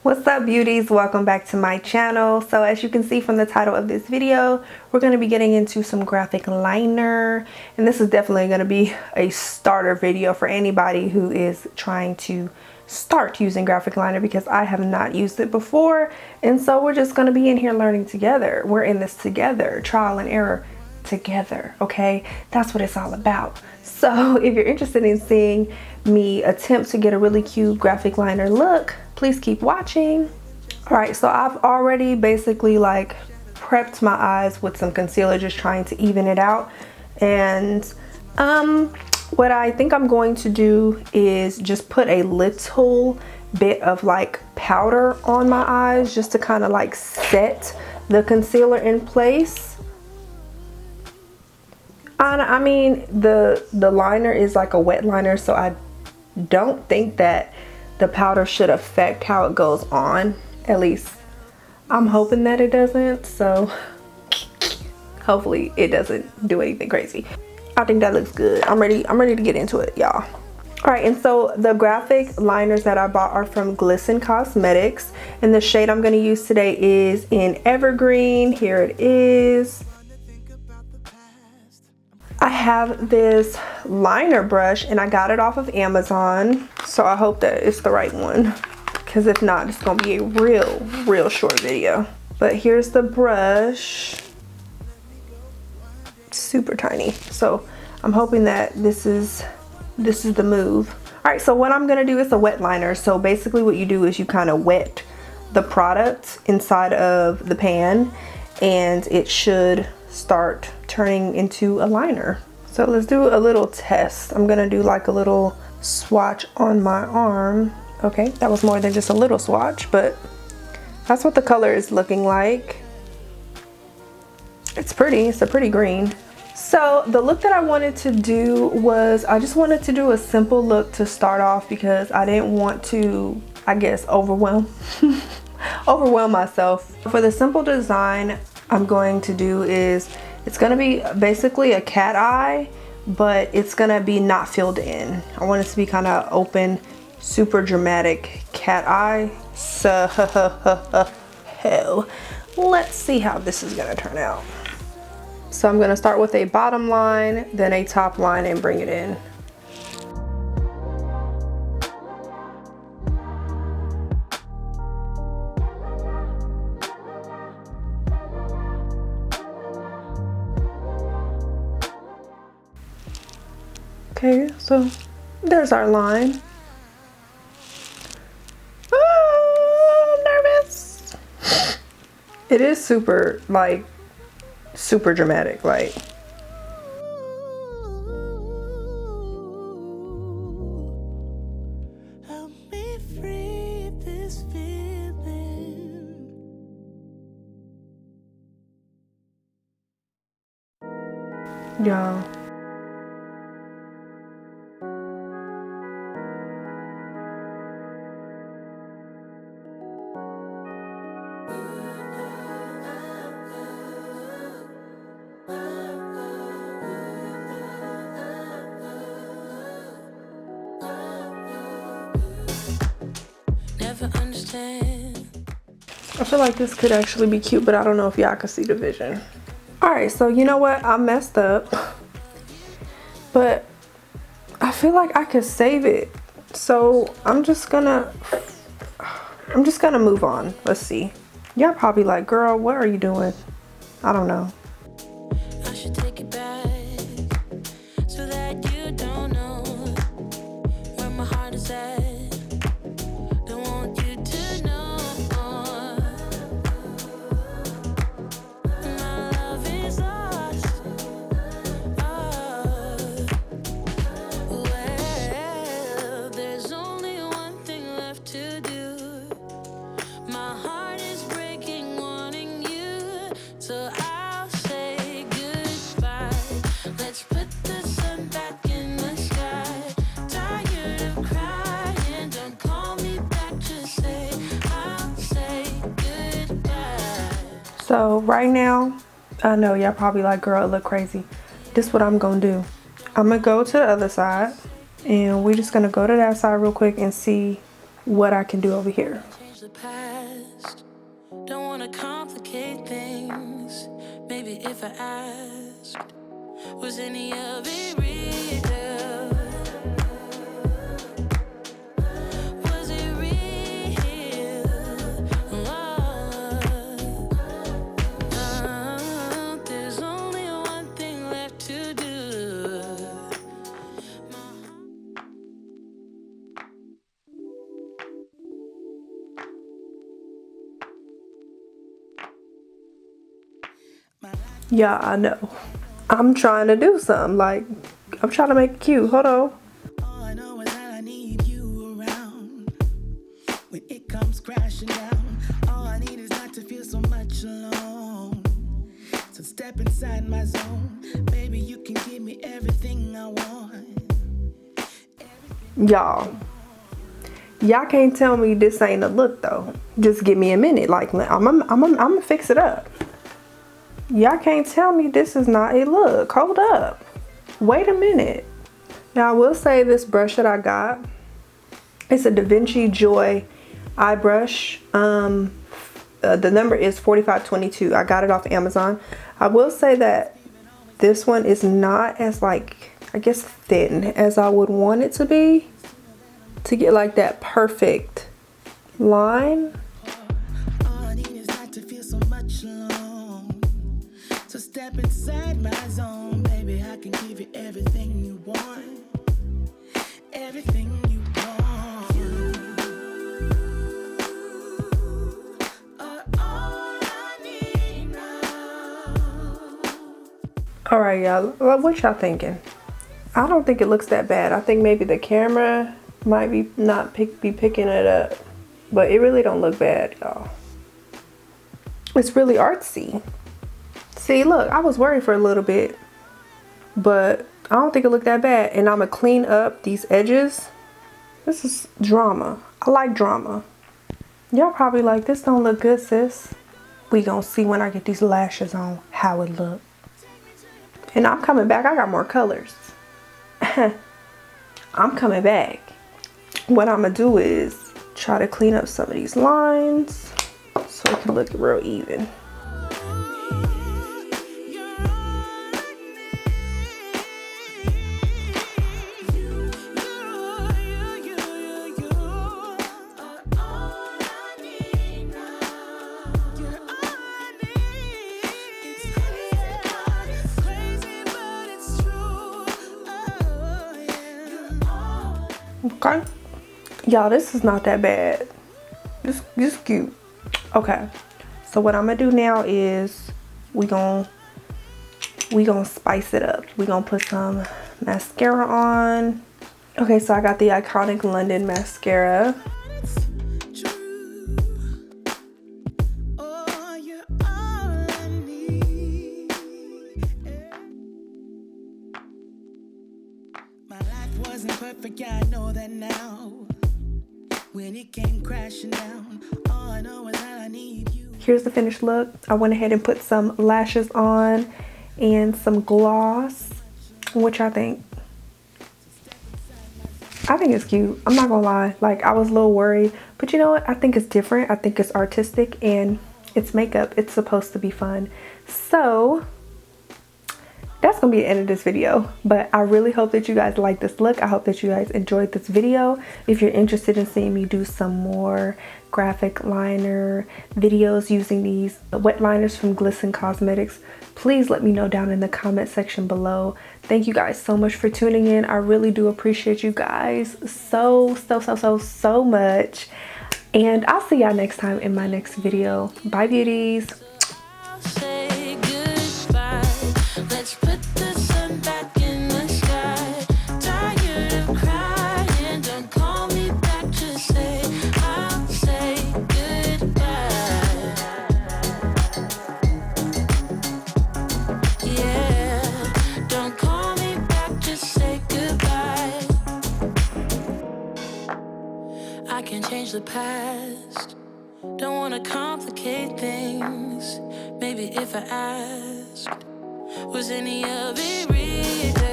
What's up, beauties? Welcome back to my channel. So as you can see from the title of this video, we're going to be getting into some graphic liner, and this is definitely going to be a starter video for anybody who is trying to start using graphic liner, because I have not used it before, and so we're just going to be in here learning together. We're in this together, trial and error together, okay? That's what it's all about. So if you're interested in seeing me attempt to get a really cute graphic liner look, please keep watching. All right, so I've already basically like prepped my eyes with some concealer, just trying to even it out. And what I think I'm going to do is just put a little bit of like powder on my eyes, just to kind of like set the concealer in place. I mean, the liner is like a wet liner, so I don't think that the powder should affect how it goes on. At least I'm hoping that it doesn't, so hopefully it doesn't do anything crazy. I think that looks good. I'm ready to get into it, y'all. All right, and so the graphic liners that I bought are from Glisten Cosmetics, and the shade I'm going to use today is in Evergreen. Here it is. I have this liner brush and I got it off of Amazon, so I hope that it's the right one, because if not, it's gonna be a real short video. But here's the brush, super tiny, so I'm hoping that this is the move. All right, so what I'm gonna do is a wet liner. So basically what you do is you kind of wet the product inside of the pan, and it should start turning into a liner. So let's do a little test. I'm gonna do like a little swatch on my arm. Okay, that was more than just a little swatch, but that's what the color is looking like. It's pretty, it's a pretty green. So the look that I wanted to do was, I just wanted to do a simple look to start off, because I didn't want to, I guess, overwhelm myself. For the simple design I'm going to do is, it's going to be basically a cat eye, but it's going to be not filled in. I want it to be kind of open, super dramatic cat eye. So let's see how this is going to turn out. So I'm going to start with a bottom line, then a top line, and bring it in. Okay, so there's our line. Oh, I'm nervous. It is super, like, super dramatic, like. Y'all. I feel like this could actually be cute, but I don't know if y'all can see the vision. All right, so you know what? I messed up, but I feel like I could save it. So I'm just gonna move on. Let's see. Y'all probably like, girl, what are you doing? I don't know. I should take it back so that you don't know where my heart is at. Don't want you to know my love is lost. Well, there's only one thing left to do. My heart is breaking, wanting you, so I'll say goodbye. Let's put the sun back in the sky. Tired of crying, don't call me back, just say I'll say goodbye. So right now, I know y'all probably like, girl, it look crazy. This is what I'm gonna do. I'm gonna go to the other side, and we're just gonna go to that side real quick and see what I can do over here. the past. Don't wanna complicate things. Maybe if I asked, was any of it real? Was it real? There's only one thing left to do. Yeah, I know. I'm trying to do something. Like, I'm trying to make it cute. Hold on. All I know is that I need you around when it comes crashing down. All I need is not to feel so much alone. So step inside my zone. Baby, you can give me everything I want. Y'all can't tell me this ain't a look though. Just give me a minute. Like, I'm gonna fix it up. Y'all can't tell me this is not a look. Hold up. Wait a minute. Now, I will say this brush that I got, it's a Da Vinci Joy eye brush. The number is 4522. I got it off Amazon. I will say that this one is not as, like, I guess thin as I would want it to be to get like that perfect line. So step inside my zone, baby, I can give you everything you want. Everything you want. You are all I need now. Alright, y'all, what y'all thinking? I don't think it looks that bad. I think maybe the camera might be be picking it up, but it really don't look bad, y'all. It's really artsy. See, look, I was worried for a little bit, but I don't think it looked that bad. And I'm gonna clean up these edges. This is drama. I like drama. Y'all probably like, this don't look good, sis. We gonna see when I get these lashes on how it look. And I'm coming back. I got more colors. I'm coming back. What I'm gonna do is try to clean up some of these lines so it can look real even. Okay, y'all, this is not that bad. This cute. Okay, so what I'm gonna do now is we gonna spice it up. We gonna put some mascara on. Okay, so I got the Iconic London mascara. Perfect, yeah, I know that now. When it came crashing down, all I know is that I need you. Here's the finished look. I went ahead and put some lashes on and some gloss. What y'all think? I think it's cute. I'm not gonna lie. Like, I was a little worried, but you know what? I think it's different. I think it's artistic and it's makeup. It's supposed to be fun. So that's gonna be the end of this video, but I really hope that you guys like this look. I hope that you guys enjoyed this video. If you're interested in seeing me do some more graphic liner videos using these wet liners from Glisten Cosmetics, please let me know down in the comment section below. Thank you guys so much for tuning in. I really do appreciate you guys so much, and I'll see y'all next time in my next video. Bye, beauties. Let's put the sun back in the sky. Tired of crying, don't call me back to say I'll say goodbye. Yeah, don't call me back to say goodbye. I can change the past. Don't wanna complicate things. Maybe if I asked, was any of it real?